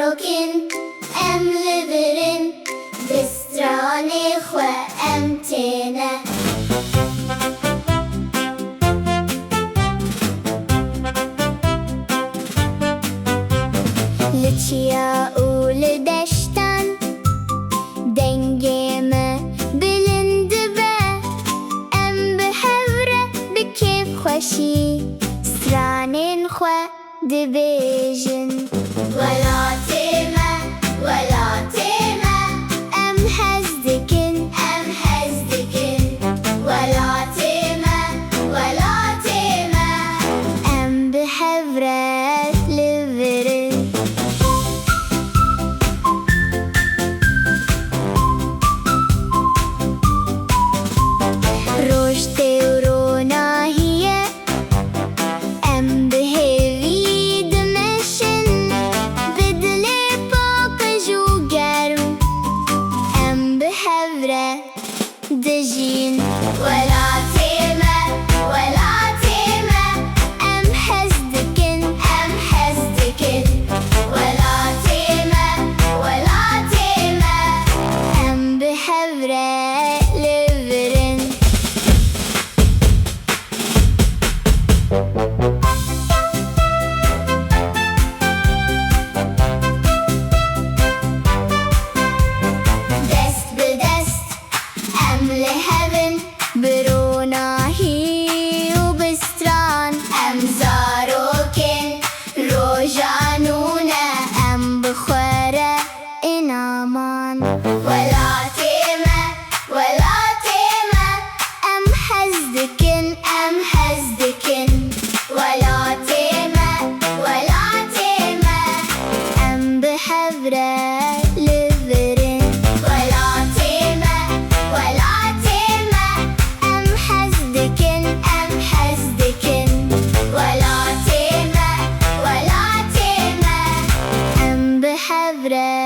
زاروكن ام لبرن بستران خو ام تينا لچیا ولدشتن دنگیمه بلند به ام بهوره بکیف خوشی سرانین خو دبیجن ولا تیمه ام هزدکن ولا تیمه ام بهوره لبرن روشته و روناهیه ام بهوی دمشن بدل پاک جو گرم ام بهوره دجین ولا تیمه ام هزدکن ولا تیمه ام بهوره لبرن دست به دست ام لهبن بروناهی و بستران ام زاروکن روژانونه ام بخوره انامان ولا تیمه ام هزدکن ولا تیمه ام بهوره لبرن ولا تیمه ام هزدکن ولا تیمه ام بهوره